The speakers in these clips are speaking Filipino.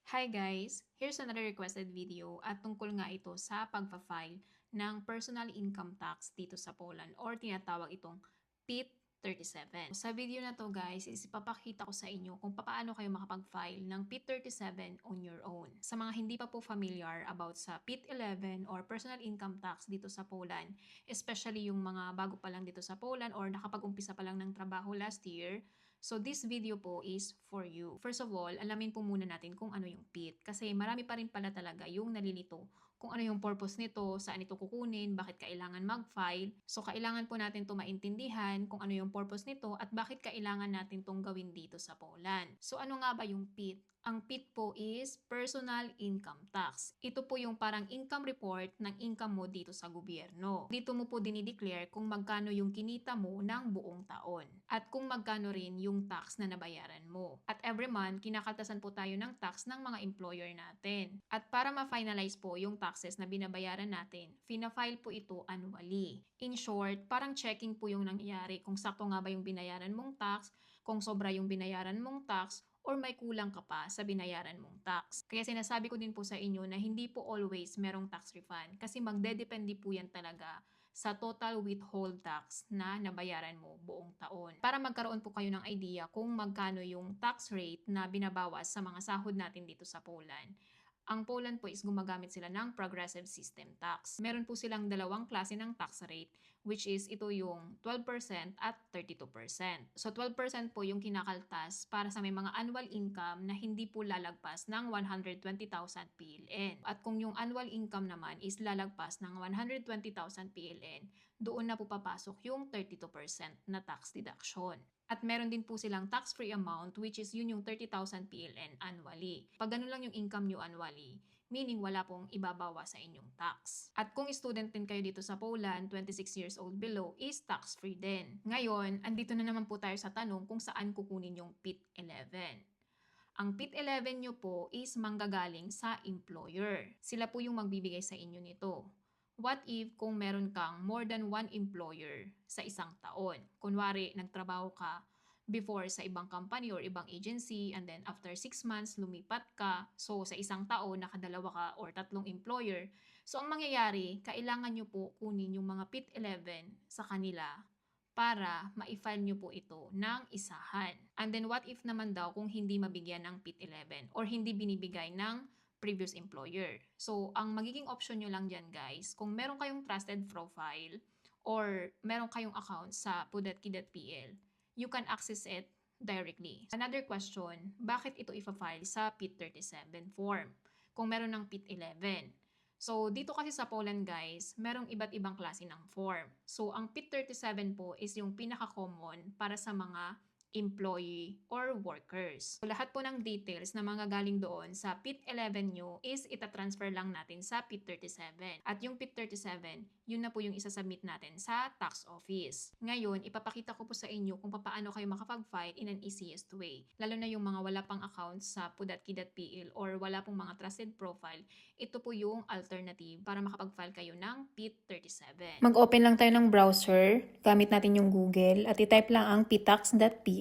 Hi guys! Here's another requested video at tungkol nga ito sa pagpa-file ng personal income tax dito sa Poland or tinatawag itong PIT-37. Sa video na to guys is ipapakita ko sa inyo kung paano kayo makapag-file ng PIT-37 on your own. Sa mga hindi pa po familiar about sa PIT-11 or personal income tax dito sa Poland, especially yung mga bago pa lang dito sa Poland or nakapag-umpisa pa lang ng trabaho last year, so this video po is for you. First of all, alamin po muna natin kung ano yung PIT. Kasi marami pa rin pala talaga yung nalilito kung ano yung purpose nito, saan ito kukunin, bakit kailangan mag-file. So kailangan po natin ito maintindihan kung ano yung purpose nito at bakit kailangan natin itong gawin dito sa Poland. So ano nga ba yung PIT? Ang PIT po is Personal Income Tax. Ito po yung parang income report ng income mo dito sa gobyerno. Dito mo po dinideclare kung magkano yung kinita mo ng buong taon at kung magkano rin yung tax na nabayaran mo. At every month, kinakaltasan po tayo ng tax ng mga employer natin. At para ma-finalize po yung taxes na binabayaran natin, fina-file po ito annually. In short, parang checking po yung nangyayari kung sakto nga ba yung binayaran mong tax, kung sobra yung binayaran mong tax, or may kulang ka pa sa binayaran mong tax. Kaya sinasabi ko din po sa inyo na hindi po always merong tax refund kasi magdedepende po yan talaga sa total withhold tax na nabayaran mo buong taon. Para magkaroon po kayo ng idea kung magkano yung tax rate na binabawas sa mga sahod natin dito sa Poland. Ang Poland po is gumagamit sila ng progressive system tax. Meron po silang dalawang klase ng tax rate, which is ito yung 12% at 32%. So 12% po yung kinakaltas para sa may mga annual income na hindi po lalagpas ng 120,000 PLN. At kung yung annual income naman is lalagpas ng 120,000 PLN, doon na po papasok yung 32% na tax deduction. At meron din po silang tax-free amount which is yun yung 30,000 PLN annually. Pag ganun lang yung income nyo annually, meaning wala pong ibabawa sa inyong tax. At kung student din kayo dito sa Poland, 26 years old below, is tax-free din. Ngayon, andito na naman po tayo sa tanong kung saan kukunin yung PIT-11. Ang PIT-11 nyo po is manggagaling sa employer. Sila po yung magbibigay sa inyo nito. What if kung meron kang more than one employer sa isang taon? Kunwari, nagtrabaho ka before sa ibang company or ibang agency and then after 6 months, lumipat ka. So, sa isang taon, nakadalawa ka or tatlong employer. So, ang mangyayari, kailangan nyo po kunin yung mga PIT-11 sa kanila para ma-file nyo po ito ng isahan. And then what if naman daw kung hindi mabigyan ng PIT-11 or hindi binibigay ng previous employer? So, ang magiging option nyo lang dyan guys, kung meron kayong trusted profile or meron kayong account sa pudatki.pl, you can access it directly. Another question, bakit ito ipa-file sa PIT-37 form kung meron ng PIT-11? So, dito kasi sa Poland guys, merong iba't ibang klase ng form. So, ang PIT-37 po is yung pinaka-common para sa mga employee or workers. So, lahat po ng details na mga galing doon sa PIT-11 nyo is itatransfer lang natin sa PIT-37. At yung PIT-37, yun na po yung isasubmit natin sa tax office. Ngayon, ipapakita ko po sa inyo kung paano kayo makapag-file in an easiest way. Lalo na yung mga wala pang accounts sa pudatki.pl or wala pong mga trusted profile, ito po yung alternative para makapag-file kayo ng PIT-37. Mag-open lang tayo ng browser, gamit natin yung Google, at i-type lang ang ptax.pl.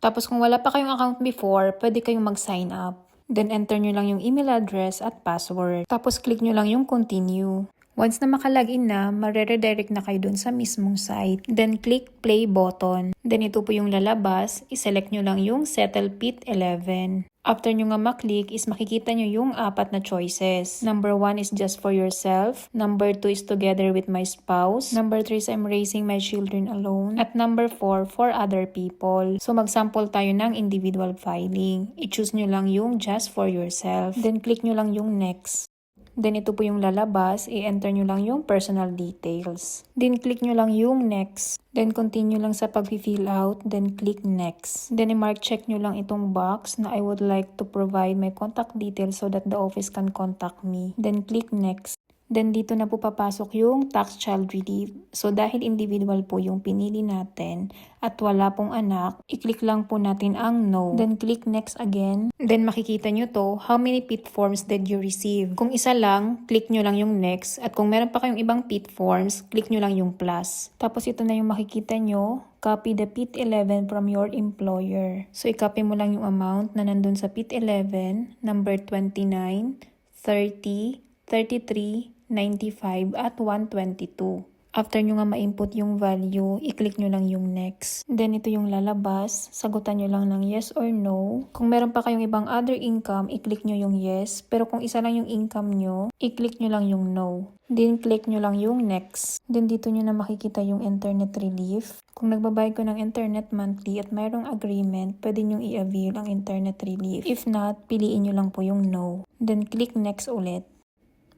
Tapos kung wala pa kayong account before, pwede kayong mag-sign up. Then enter nyo lang yung email address at password. Tapos click nyo lang yung continue. Once na makalagin na, mare-redirect na kayo dun sa mismong site. Then click play button. Then ito po yung lalabas, iselect nyo lang yung settle PIT-11. After nyo nga maklik is makikita nyo yung apat na choices. Number 1 is just for yourself. Number 2 is together with my spouse. Number 3 is I'm raising my children alone. At number 4, for other people. So mag-sample tayo ng individual filing. I-choose nyo lang yung just for yourself. Then click nyo lang yung next. Then ito po yung lalabas, i-enter nyo lang yung personal details. Then click nyo lang yung next. Then continue lang sa pag-fill out, then click next. Then i-mark check nyo lang itong box na I would like to provide my contact details so that the office can contact me. Then click next. Then dito na po papasok yung tax child relief. So dahil individual po yung pinili natin at wala pong anak, i-click lang po natin ang no. Then click next again. Then makikita nyo to, how many PIT forms did you receive? Kung isa lang, click nyo lang yung next. At kung meron pa kayong ibang PIT forms, click nyo lang yung plus. Tapos ito na yung makikita nyo, copy the PIT 11 from your employer. So i-copy mo lang yung amount na nandun sa PIT 11, number 29, 30, 33, 95 at 122. After nyo nga ma-input yung value, i-click nyo lang yung next. Then ito yung lalabas, sagutan nyo lang ng yes or no. Kung meron pa kayong ibang other income, i-click nyo yung yes. Pero kung isa lang yung income nyo, i-click nyo lang yung no. Then click nyo lang yung next. Then dito nyo na makikita yung internet relief. Kung nagbabayad ko ng internet monthly at mayroong agreement, pwede nyo i-avail ang internet relief. If not, piliin nyo lang po yung no. Then click next ulit.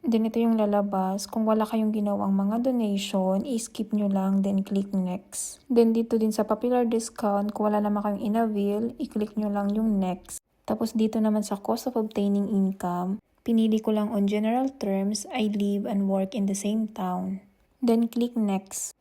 Then ito yung lalabas. Kung wala kayong ginawang mga donation, i-skip nyo lang, then click next. Then dito din sa popular discount, kung wala naman kayong in-avail, i-click nyo lang yung next. Tapos dito naman sa cost of obtaining income, pinili ko lang on general terms, I live and work in the same town. Then click next.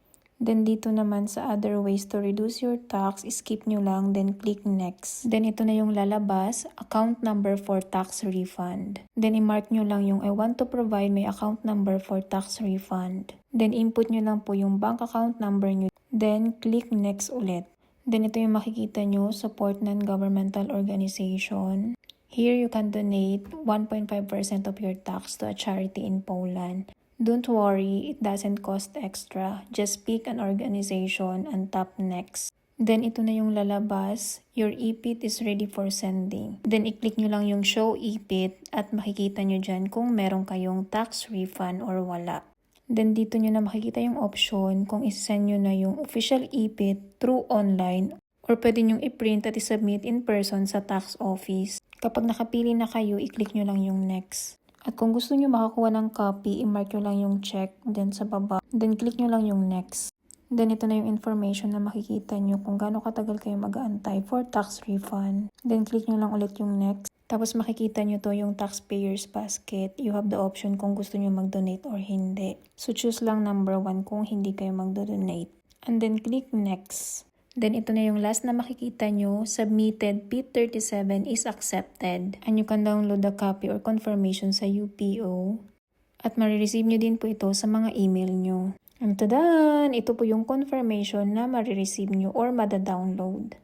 Then dito naman sa other ways to reduce your tax, skip nyo lang, then click next. Then ito na yung lalabas, account number for tax refund. Then i-mark nyo lang yung I want to provide my account number for tax refund. Then input nyo lang po yung bank account number nyo. Then click next ulit. Then ito yung makikita nyo, support non-governmental organization. Here you can donate 1.5% of your tax to a charity in Poland. Don't worry, it doesn't cost extra. Just pick an organization and tap next. Then ito na yung lalabas. Your EPIT is ready for sending. Then i-click nyo lang yung show EPIT at makikita nyo dyan kung meron kayong tax refund or wala. Then dito nyo na makikita yung option kung isend nyo na yung official EPIT through online or pwede nyong i-print at i-submit in person sa tax office. Kapag nakapili na kayo, i-click nyo lang yung next. At kung gusto nyo makakuha ng copy, i-mark nyo lang yung check, then sa baba, then click nyo lang yung next. Then ito na yung information na makikita nyo kung gaano katagal kayo mag-aantay for tax refund. Then click nyo lang ulit yung next. Tapos makikita nyo to yung taxpayers basket. You have the option kung gusto nyo mag-donate or hindi. So choose lang number 1 kung hindi kayo mag-donate. And then click next. Then ito na yung last na makikita nyo, submitted PIT-37 is accepted. And you can download the copy or confirmation sa UPO. At marireceive nyo din po ito sa mga email nyo. And tadan! Ito po yung confirmation na marireceive nyo or mada-download.